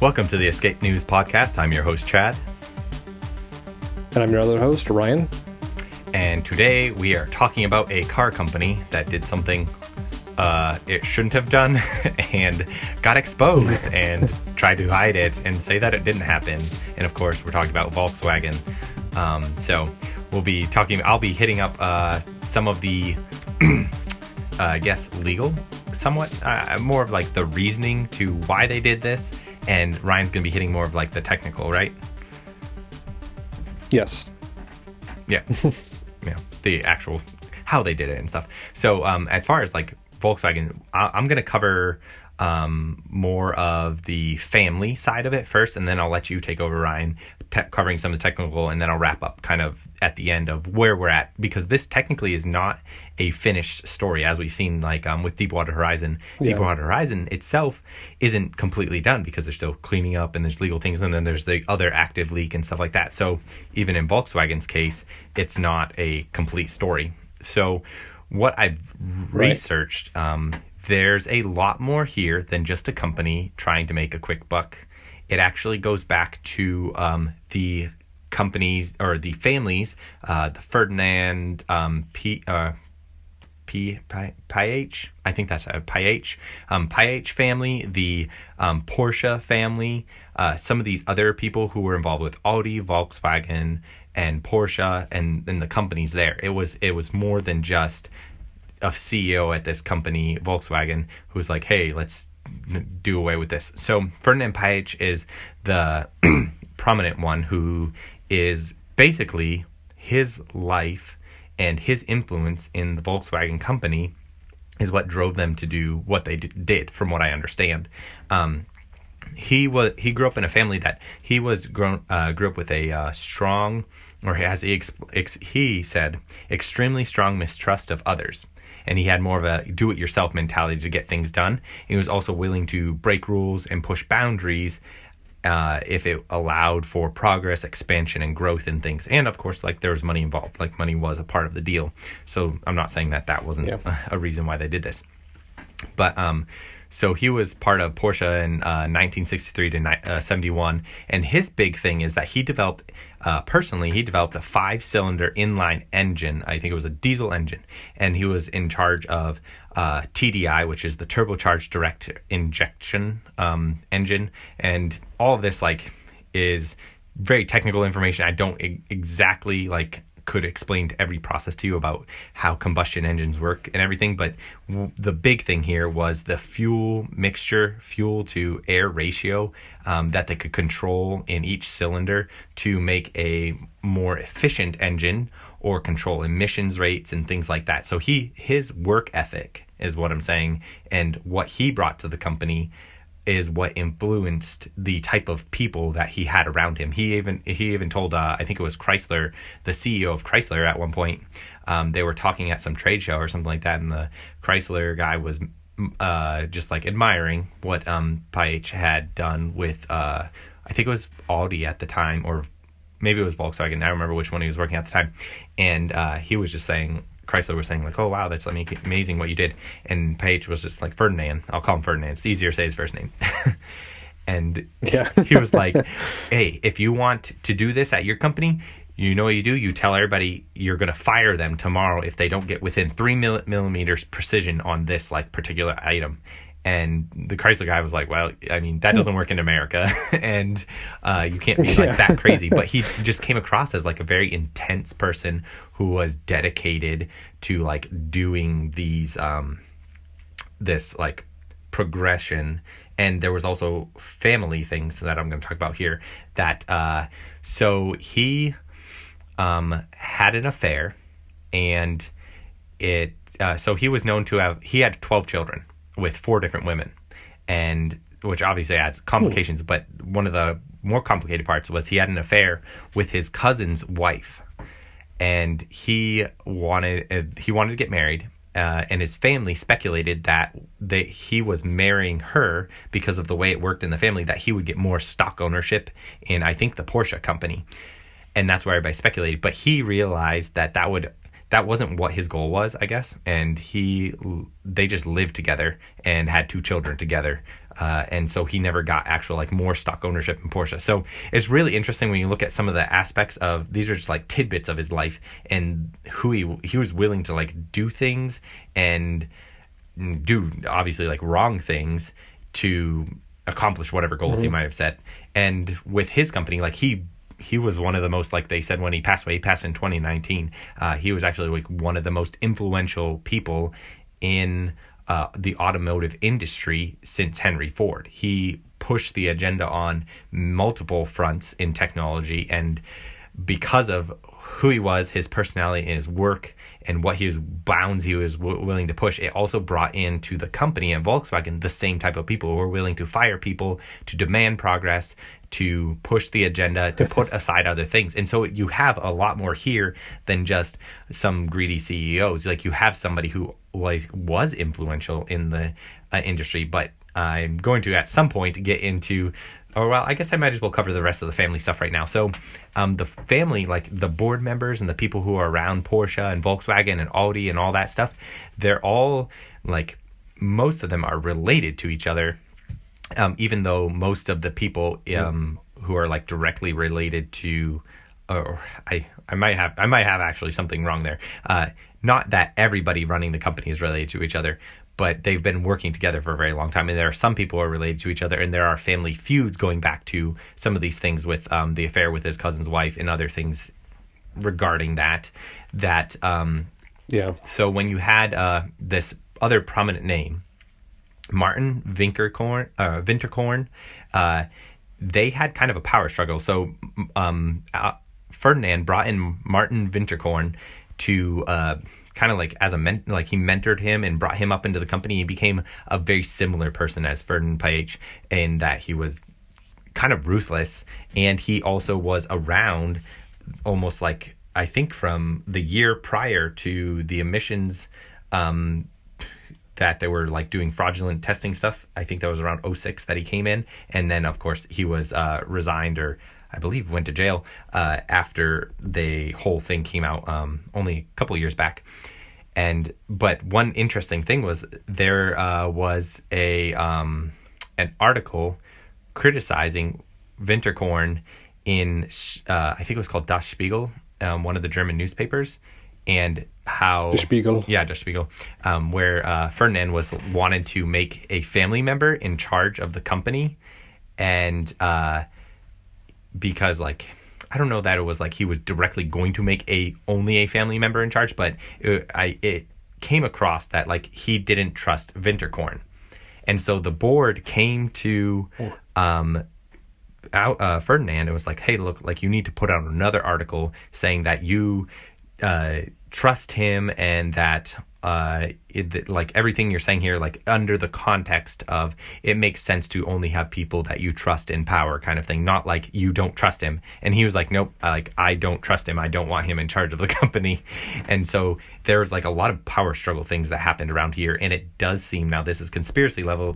Welcome to the Escape News Podcast. I'm your host, Chad. And I'm your other host, Ryan. And today we are talking about a car company that did something it shouldn't have done and got exposed and tried to hide it and say that it didn't happen. And of course, we're talking about Volkswagen. So I'll be hitting up some of the, I guess, legal, somewhat, more of like the reasoning to why they did this. And Ryan's going to be hitting more of like the technical, right? Yes. Yeah. Yeah. The actual, how they did it and stuff. So as far as like Volkswagen, I'm going to cover more of the family side of it first, and then I'll let you take over, Ryan, covering some of the technical, and then I'll wrap up kind of at the end of where we're at, because this technically is not a finished story, as we've seen like with Deepwater Horizon. Yeah. Deepwater Horizon itself isn't completely done because they're still cleaning up and there's legal things, and then there's the other active leak and stuff like that. So even in Volkswagen's case, it's not a complete story. So what I've researched, there's a lot more here than just a company trying to make a quick buck. It actually goes back to the companies or the families, the Ferdinand Piëch, I think that's Piëch family, the Porsche family, some of these other people who were involved with Audi, Volkswagen, and Porsche, and the companies there. It was more than just a CEO at this company, Volkswagen, who's like, hey, let's do away with this. So Ferdinand Piëch is the prominent one, who is basically his life and his influence in the Volkswagen company is what drove them to do what they did, from what I understand. He grew up in a family that he grew up with a strong, or he said, extremely strong mistrust of others. And he had more of a do-it-yourself mentality to get things done. He was also willing to break rules and push boundaries if it allowed for progress, expansion, and growth in things. And of course, like, there was money involved. Like, money was a part of the deal. So I'm not saying that wasn't a reason why they did this. But so he was part of Porsche in 1963 to 71. And his big thing is that he developed a 5-cylinder inline engine. I think it was a diesel engine. And he was in charge of TDI, which is the turbocharged direct injection engine. And all of this is very technical information. I don't exactly could explain to every process to you about how combustion engines work and everything, but the big thing here was the fuel to air ratio that they could control in each cylinder to make a more efficient engine or control emissions rates and things like that. So his work ethic is what I'm saying, and what he brought to the company is what influenced the type of people that he had around him. He even told, I think it was Chrysler, the CEO of Chrysler at one point, they were talking at some trade show or something like that, and the Chrysler guy was just admiring what Piëch had done with, I think it was Audi at the time, or maybe it was Volkswagen. I don't remember which one he was working at the time. And he was just saying, Chrysler was saying oh wow, that's amazing what you did. And Piëch was just like, Ferdinand, I'll call him Ferdinand, it's easier to say his first name. And he was like, hey, if you want to do this at your company, you know what you do? You tell everybody you're going to fire them tomorrow if they don't get within 3 millimeters precision on this particular item. And the Chrysler guy was like, well, I mean, that doesn't work in America, and you can't be that crazy. But he just came across as a very intense person who was dedicated to doing these this progression. And there was also family things that I'm going to talk about here. That so he had an affair, and so he was known to he had 12 children with 4 different women, and which obviously adds complications. Ooh. But one of the more complicated parts was he had an affair with his cousin's wife, and he wanted to get married, and his family speculated that he was marrying her because of the way it worked in the family, that he would get more stock ownership in, I think, the Porsche company, and that's where everybody speculated. But he realized that wasn't what his goal was, I guess, and they just lived together and had 2 children together And so he never got actual like more stock ownership in Porsche. So it's really interesting when you look at some of the aspects of, these are just like tidbits of his life and who he was willing to like do things and do obviously like wrong things to accomplish whatever goals he might have set. And with his company, like he was one of the most, like they said when he passed away, he passed in 2019. He was actually like one of the most influential people in the automotive industry since Henry Ford. He pushed the agenda on multiple fronts in technology, and because of who he was, his personality and his work and what bounds he was willing to push, it also brought into the company and Volkswagen the same type of people who were willing to fire people, to demand progress, to push the agenda, to put aside other things. And so you have a lot more here than just some greedy CEOs. Like you have somebody who was influential in the industry, but I'm going to at some point get into, or well, I guess I might as well cover the rest of the family stuff right now. So the family, like the board members and the people who are around Porsche and Volkswagen and Audi and all that stuff, they're all like, most of them are related to each other. Even though most of the people who are like directly related to, or I might have actually something wrong there. Not that everybody running the company is related to each other, but they've been working together for a very long time. And there are some people who are related to each other, and there are family feuds going back to some of these things with the affair with his cousin's wife and other things regarding that. So when you had this other prominent name, Martin Winterkorn, they had kind of a power struggle. So Ferdinand brought in Martin Winterkorn to kind of like as a like he mentored him and brought him up into the company. He became a very similar person as Ferdinand Paich in that he was kind of ruthless, and he also was around almost like, I think from the year prior to the emissions that they were like doing fraudulent testing stuff. I think that was around 2006 that he came in. And then of course he was resigned, or I believe went to jail after the whole thing came out only a couple of years back. But one interesting thing was there was an article criticizing Winterkorn in I think it was called Das Spiegel, one of the German newspapers, and how Der Spiegel. Yeah, Der Spiegel, where Ferdinand wanted to make a family member in charge of the company, and because like, I don't know that it was like he was directly going to make only a family member in charge, but it came across that like he didn't trust Winterkorn, and so the board came to Ferdinand. It was like, hey, look, like you need to put out another article saying that you trust him, and that like everything you're saying here, like under the context of it makes sense to only have people that you trust in power, kind of thing, not like you don't trust him. And he was like, nope, like I don't trust him, I don't want him in charge of the company. And so there's like a lot of power struggle things that happened around here, and it does seem, now this is conspiracy level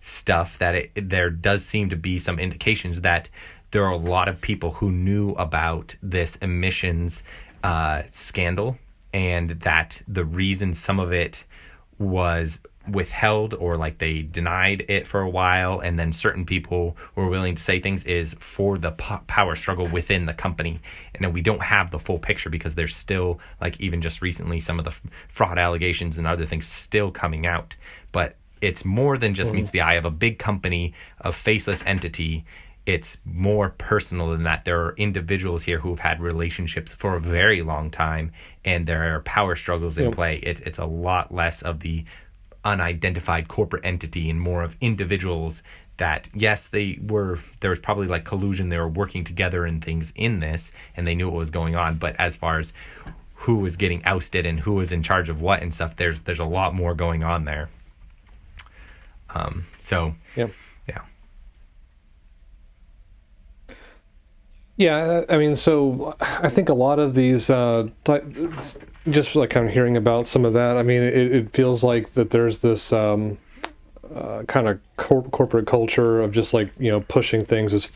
stuff, that there does seem to be some indications that there are a lot of people who knew about this emissions scandal, and that the reason some of it was withheld or like they denied it for a while, and then certain people were willing to say things, is for the power struggle within the company. And then we don't have the full picture because there's still, like even just recently, some of the fraud allegations and other things still coming out. But it's more than just meets the eye of a big company, a faceless entity. It's more personal than that. There are individuals here who've had relationships for a very long time, and there are power struggles in play. It's a lot less of the unidentified corporate entity and more of individuals that, yes, there was probably like collusion. They were working together and things in this, and they knew what was going on. But as far as who was getting ousted and who was in charge of what and stuff, there's a lot more going on there. Yeah, I mean, so I think a lot of these, just like I'm hearing about some of that, I mean, it feels like that there's this kind of corporate culture of just like, pushing things as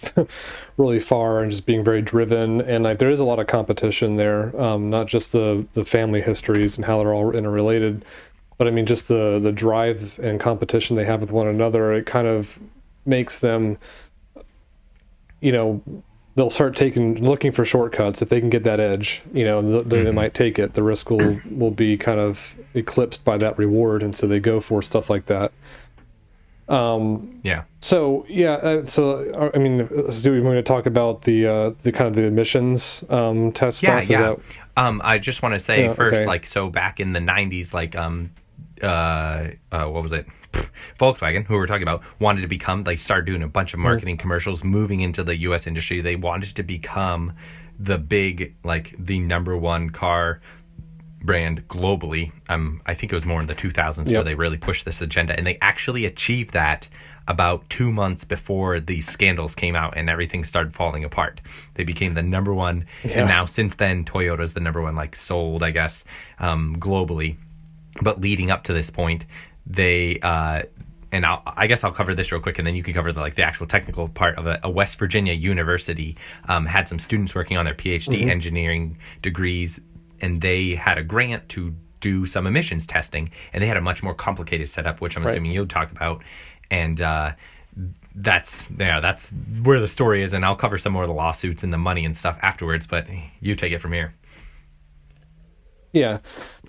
really far and just being very driven. And like there is a lot of competition there, not just the family histories and how they're all interrelated, But I mean, just the drive and competition they have with one another, it kind of makes them, you know, they'll start looking for shortcuts. If they can get that edge, you know, they might take it. The risk will be kind of eclipsed by that reward, and so they go for stuff like that. Yeah. So yeah, I mean, do we want to talk about the kind of the emissions test stuff? Yeah. I just want to say first, okay. like, so back in the 90s, like, what was it? Volkswagen, who we were talking about, wanted to become, like, started doing a bunch of marketing commercials, moving into the U.S. industry. They wanted to become the big, like, the number one car brand globally. I think it was more in the 2000s where they really pushed this agenda, and they actually achieved that about 2 months before these scandals came out and everything started falling apart. They became the number one, and now since then Toyota's the number one, like, sold, I guess, globally. But leading up to this point, they and I guess I'll cover this real quick, and then you can cover the actual technical part of a West Virginia university had some students working on their PhD engineering degrees, and they had a grant to do some emissions testing, and they had a much more complicated setup, which I'm assuming you'll talk about. And that's where the story is, and I'll cover some more of the lawsuits and the money and stuff afterwards, but you take it from here. Yeah.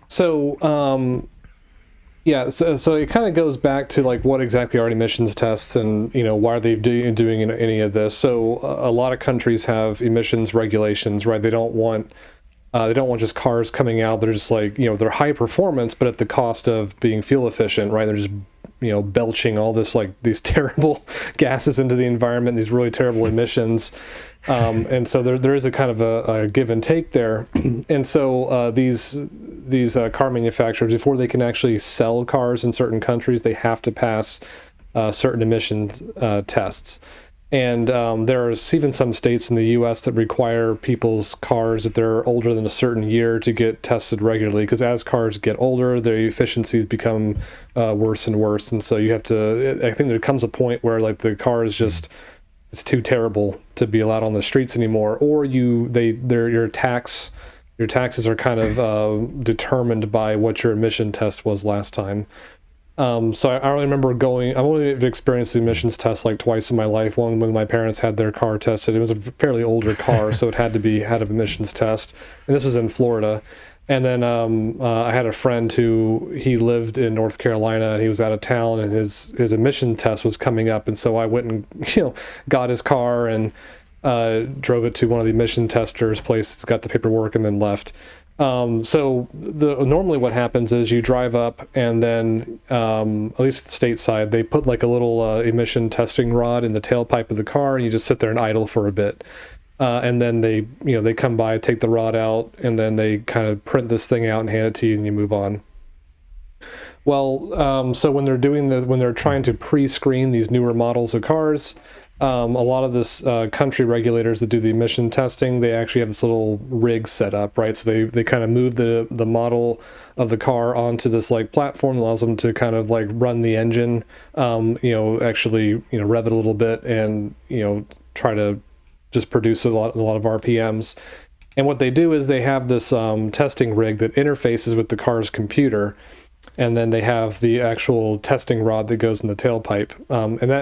So, so it kind of goes back to, like, what exactly are emissions tests, and, you know, why are they doing any of this? So a lot of countries have emissions regulations, right? They don't want just cars coming out. They're just, like, you know, they're high performance, but at the cost of being fuel efficient, right? They're just, you know, belching all this, like, these terrible gases into the environment, these really terrible emissions. And so there is a kind of a give and take there. And so these car manufacturers, before they can actually sell cars in certain countries, they have to pass certain emissions tests. And there's even some states in the U.S. that require people's cars, that they're older than a certain year, to get tested regularly, because as cars get older, their efficiencies become worse and worse. And so you have to, I think there comes a point where, like, the car is just, it's too terrible to be allowed on the streets anymore, or your taxes are kind of determined by what your emission test was last time. So I only remember I've only experienced the emissions test like twice in my life. One when my parents had their car tested. It was a fairly older car, so it had an emissions test, and this was in Florida. And then I had a friend he lived in North Carolina, and he was out of town, and his emission test was coming up, and so I went and got his car and drove it to one of the emission testers' places, got the paperwork, and then left. So normally what happens is you drive up, and then at least stateside, they put, like, a little emission testing rod in the tailpipe of the car, and you just sit there and idle for a bit. And then they come by, take the rod out, and then they kind of print this thing out and hand it to you, and you move on. Well, so when they're trying to pre-screen these newer models of cars, a lot of this country regulators that do the emission testing, they actually have this little rig set up, right? So they kind of move the model of the car onto this, like, platform that allows them to kind of, like, run the engine, actually, rev it a little bit, and, try to just produce a lot of RPMs. And what they do is they have this testing rig that interfaces with the car's computer, and then they have the actual testing rod that goes in the tailpipe. And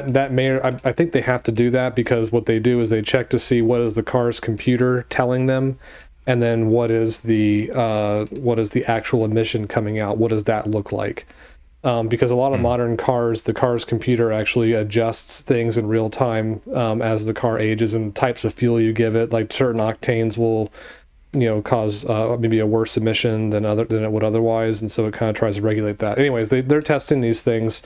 I think they have to do that because what they do is they check to see what is the car's computer telling them, and then what is the actual emission coming out. What does that look like? Because a lot of modern cars, the car's computer actually adjusts things in real time as the car ages, and types of fuel you give it, like certain octanes will, cause maybe a worse emission than it would otherwise, and so it kind of tries to regulate that. Anyways, they're testing these things,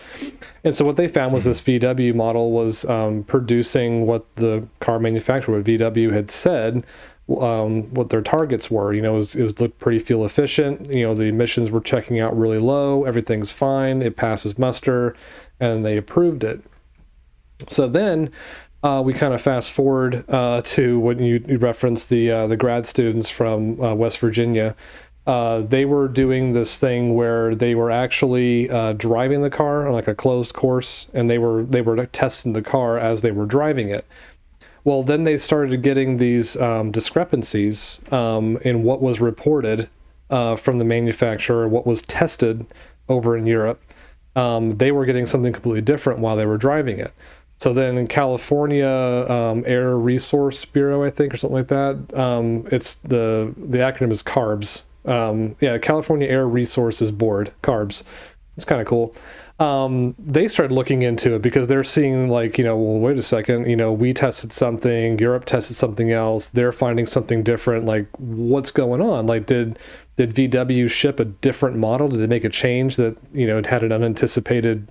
and so what they found was this VW model was producing what the car manufacturer, what VW had said, what their targets were. It was looked pretty fuel efficient. The emissions were checking out really low. Everything's fine. It passes muster, and they approved it. So then we kind of fast forward to when you referenced the grad students from West Virginia. They were doing this thing where they were actually driving the car on, like, a closed course, and they were testing the car as they were driving it. Well, then they started getting these discrepancies in what was reported from the manufacturer, what was tested over in Europe, they were getting something completely different while they were driving it. So then in California Air Resource Bureau, I think, or something like that, it's the acronym is CARBS. California Air Resources Board, CARBS. It's kind of cool. They started looking into it because they're seeing like, well, wait a second, we tested something, Europe tested something else, they're finding something different. Like, what's going on? Like, did VW ship a different model? Did they make a change that, it had an unanticipated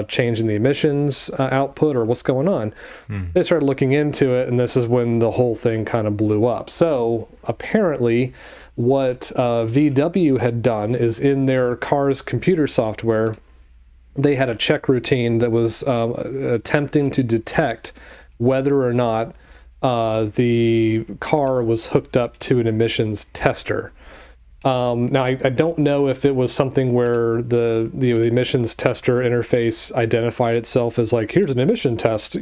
change in the emissions output, or what's going on? They started looking into it, and this is when the whole thing kind of blew up. So apparently what VW had done is in their car's computer software, they had a check routine that was attempting to detect whether or not the car was hooked up to an emissions tester. Now, I don't know if it was something where the emissions tester interface identified itself as like, here's an emission test,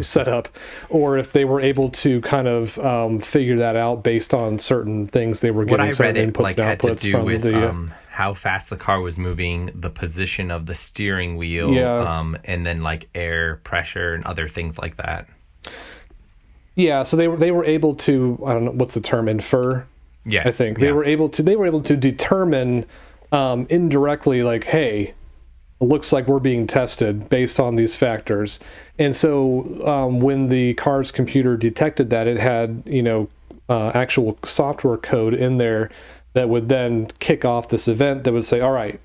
set up, or if they were able to kind of figure that out based on certain things they were getting, certain inputs and outputs from the... how fast the car was moving, the position of the steering wheel, and then like air pressure and other things like that. Yeah, so they were able to, I don't know, what's the term, infer? Yes, I think they were able to determine indirectly, like, hey, it looks like we're being tested based on these factors. And so when the car's computer detected that, it had actual software code in there that would then kick off this event that would say, all right,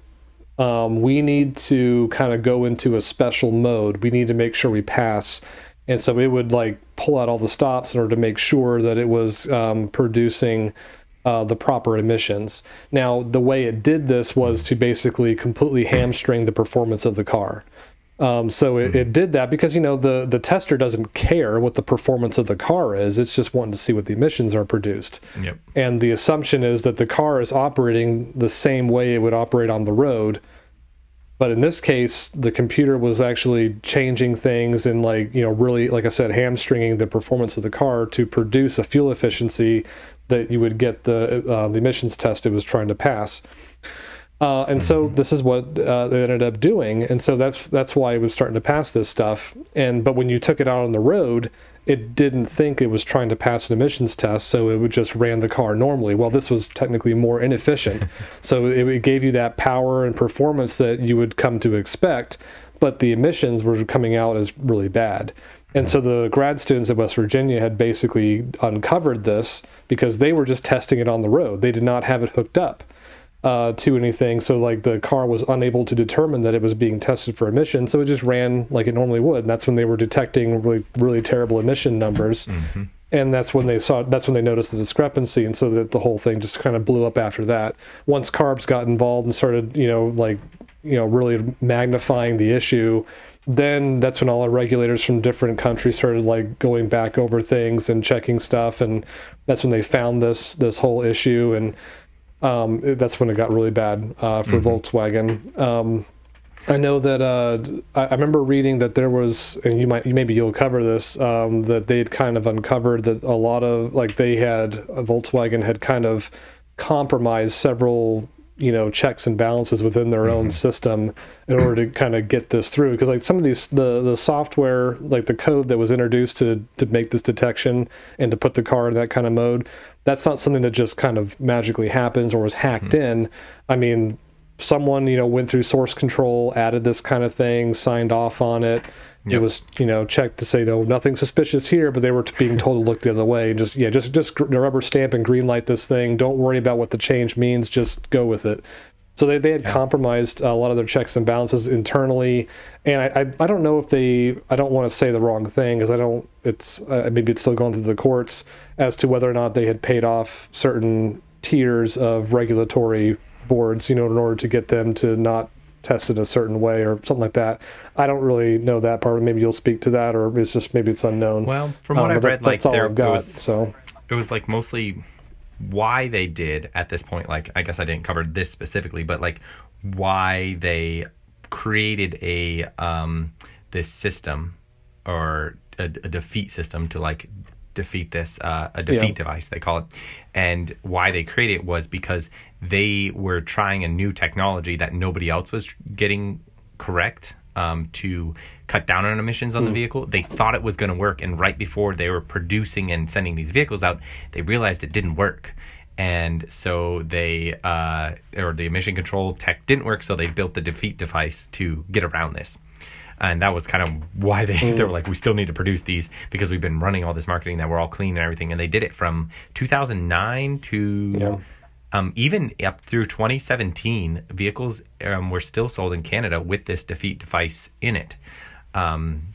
we need to kind of go into a special mode. We need to make sure we pass. And so it would like pull out all the stops in order to make sure that it was producing the proper emissions. Now, the way it did this was to basically completely hamstring the performance of the car. So it did that because, the tester doesn't care what the performance of the car is. It's just wanting to see what the emissions are produced. Yep. And the assumption is that the car is operating the same way it would operate on the road. But in this case, the computer was actually changing things and really, like I said, hamstringing the performance of the car to produce a fuel efficiency that you would get the emissions test it was trying to pass. And so this is what they ended up doing. And so that's why it was starting to pass this stuff. But when you took it out on the road, it didn't think it was trying to pass an emissions test, so it would just ran the car normally. Well, this was technically more inefficient. So it gave you that power and performance that you would come to expect, but the emissions were coming out as really bad. And so the grad students at West Virginia had basically uncovered this because they were just testing it on the road. They did not have it hooked up to anything. So like the car was unable to determine that it was being tested for emissions. So it just ran like it normally would. And that's when they were detecting really, really terrible emission numbers. And that's when they noticed the discrepancy. And so that the whole thing just kind of blew up after that. Once CARBS got involved and started, really magnifying the issue, then that's when all the regulators from different countries started like going back over things and checking stuff, and that's when they found this whole issue, and that's when it got really bad for Volkswagen. I know that I remember reading that there was, and maybe you'll cover this, that they had kind of uncovered that a lot of Volkswagen had kind of compromised several checks and balances within their own system in order to kind of get this through. Because like some of these, the software, like the code that was introduced to make this detection and to put the car in that kind of mode, that's not something that just kind of magically happens or was hacked in. I mean, someone, went through source control, added this kind of thing, signed off on it. Yep. It was, checked to say, no, nothing suspicious here, but they were being told to look the other way and just rubber stamp and green light this thing. Don't worry about what the change means. Just go with it. So they had compromised a lot of their checks and balances internally. And I don't know if I don't want to say the wrong thing because maybe it's still going through the courts as to whether or not they had paid off certain tiers of regulatory boards, in order to get them to not test it a certain way or something like that. I don't really know that part. Maybe you'll speak to that, or it's just maybe it's unknown. Well, from what I've read, that's all I've got. It was like mostly why they did at this point. Like, I guess I didn't cover this specifically, but like why they created this system or a defeat system to like defeat this, a defeat device, they call it. And why they created it was because they were trying a new technology that nobody else was getting correct, to cut down on emissions on the vehicle. They thought it was going to work, and right before they were producing and sending these vehicles out, they realized it didn't work. And so they, or the emission control tech didn't work, so they built the defeat device to get around this. And that was kind of why they were like, we still need to produce these because we've been running all this marketing that we're all clean and everything. And they did it from 2009 to even up through 2017. Vehicles were still sold in Canada with this defeat device in it. And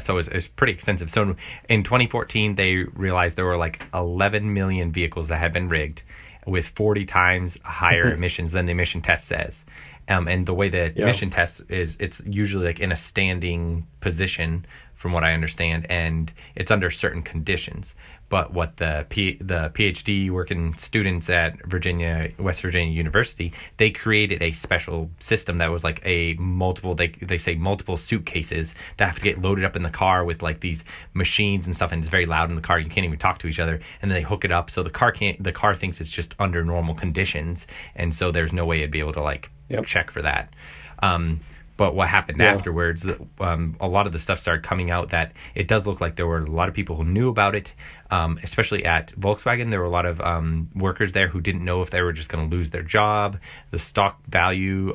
so it was pretty extensive. So in 2014, they realized there were like 11 million vehicles that had been rigged with 40 times higher emissions than the emission test says. And the way the emission test is, it's usually like in a standing position, from what I understand, and it's under certain conditions. But what the PhD working students at West Virginia University, they created a special system that was like a multiple, they say multiple suitcases that have to get loaded up in the car with like these machines and stuff, and it's very loud in the car. You can't even talk to each other. And then they hook it up so the car thinks it's just under normal conditions, and so there's no way it'd be able to like check for that. But what happened afterwards, a lot of the stuff started coming out that it does look like there were a lot of people who knew about it, especially at Volkswagen. There were a lot of workers there who didn't know if they were just going to lose their job. The stock value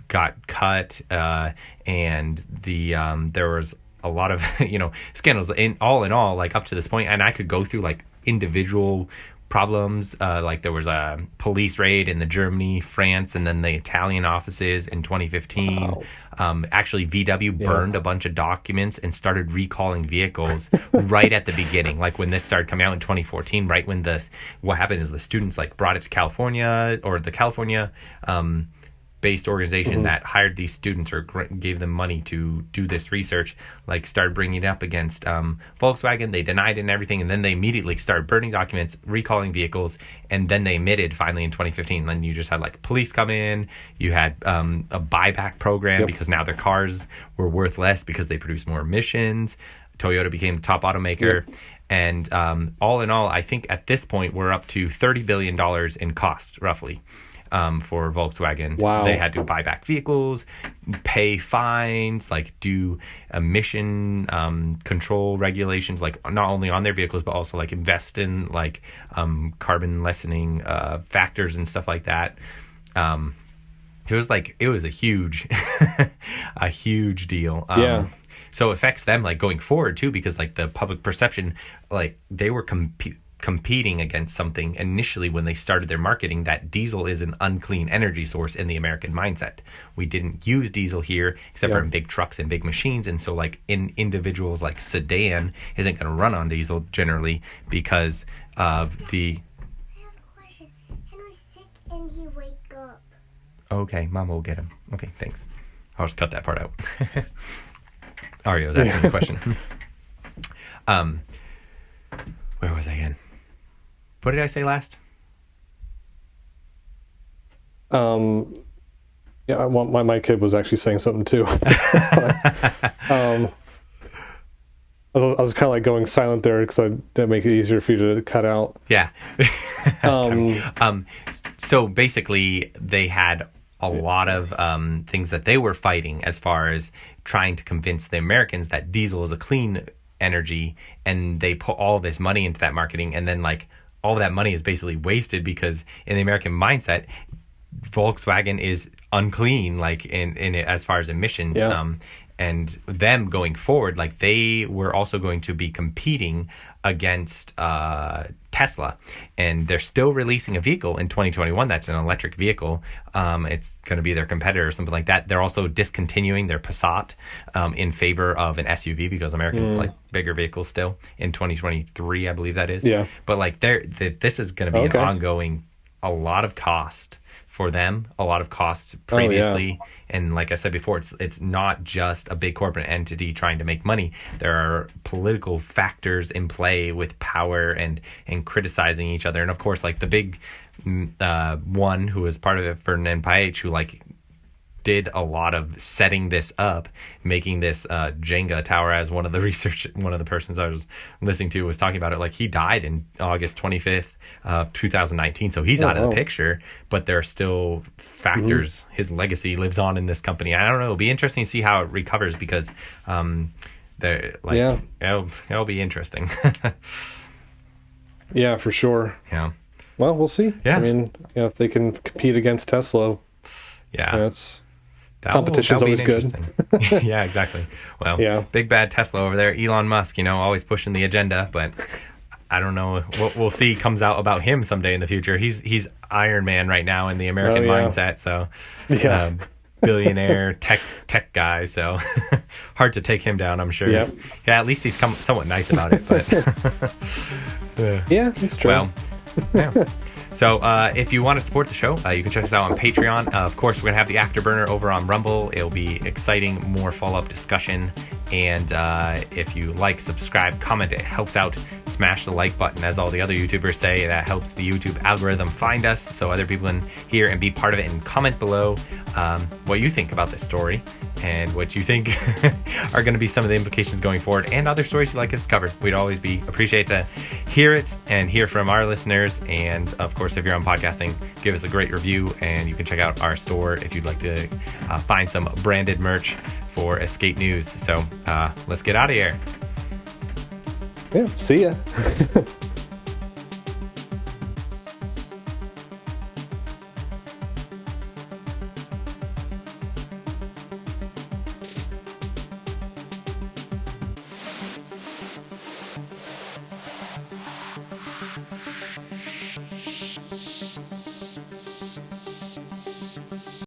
got cut, and there was a lot of scandals. All in all, like up to this point, and I could go through like individual problems, like there was a police raid in the Germany, France, and then the Italian offices in 2015. Actually, VW burned a bunch of documents and started recalling vehicles right at the beginning, like when this started coming out in 2014. Right when what happened is the students like brought it to California, or the California based organization that hired these students or gave them money to do this research, like started bringing it up against Volkswagen. They denied it and everything, and then they immediately started burning documents, recalling vehicles, and then they admitted finally in 2015. And then you just had like police come in, you had a buyback program because now their cars were worth less because they produced more emissions. Toyota became the top automaker. And all in all, I think at this point we're up to $30 billion in cost, roughly. For Volkswagen. Wow. They had to buy back vehicles, pay fines, like do emission control regulations, like not only on their vehicles, but also like invest in like carbon lessening factors and stuff like that. It was a huge, a huge deal. So it affects them like going forward too, because like the public perception, like they were competing against something initially when they started their marketing, that diesel is an unclean energy source in the American mindset. We didn't use diesel here except for in big trucks and big machines, and so like in individuals like sedan isn't going to run on diesel generally because of the... I have a question. Henry's sick and he wake up. Okay, Mama will get him. Okay, thanks. I'll just cut that part out. Aria was asking the question. Where was I again? What did I say last? My kid was actually saying something too. I was kind of like going silent there because that make it easier for you to cut out. Yeah. So basically, they had a lot of things that they were fighting as far as trying to convince the Americans that diesel is a clean energy, and they put all this money into that marketing, and then like all of that money is basically wasted because in the American mindset, Volkswagen is unclean, like in as far as emissions. And them going forward, like they were also going to be competing against Tesla, and they're still releasing a vehicle in 2021 that's an electric vehicle. It's going to be their competitor or something like that. They're also discontinuing their Passat in favor of an SUV because Americans like bigger vehicles still in 2023, I believe that is. But like this is going to be an ongoing, a lot of cost for them, a lot of costs previously. And like I said before, it's not just a big corporate entity trying to make money. There are political factors in play with power and criticizing each other. And of course, like the big one who was part of it, Ferdinand Paich, who like did a lot of setting this up, making this Jenga tower, as one of the persons I was listening to was talking about it. Like, he died in August 25th of 2019, so he's out of the picture, but there are still factors. His legacy lives on in this company. I don't know. It'll be interesting to see how it recovers, because it'll be interesting. Yeah, for sure. Yeah. Well, we'll see. Yeah. I mean, if they can compete against Tesla, competition's always good. Yeah, exactly. Well, Yeah. big bad Tesla over there, Elon Musk, always pushing the agenda, but I don't know what we'll see comes out about him someday in the future. He's Iron Man right now in the American mindset, so billionaire tech guy, so hard to take him down, I'm sure. Yep. Yeah, at least he's somewhat nice about it, but yeah, it's true. Well, yeah. So if you want to support the show, you can check us out on Patreon. Of course, we're going to have the Afterburner over on Rumble. It'll be exciting, more follow-up discussion. And if you like, subscribe, comment, it helps out. Smash the like button, as all the other YouTubers say. That helps the YouTube algorithm find us so other people can hear and be part of it. And comment below what you think about this story and what you think are going to be some of the implications going forward, and other stories you'd like us to cover. We'd always appreciate to hear it and hear from our listeners. And of course, if you're on podcasting, give us a great review, and you can check out our store if you'd like to find some branded merch for Escape News. So let's get out of here. Yeah, see ya.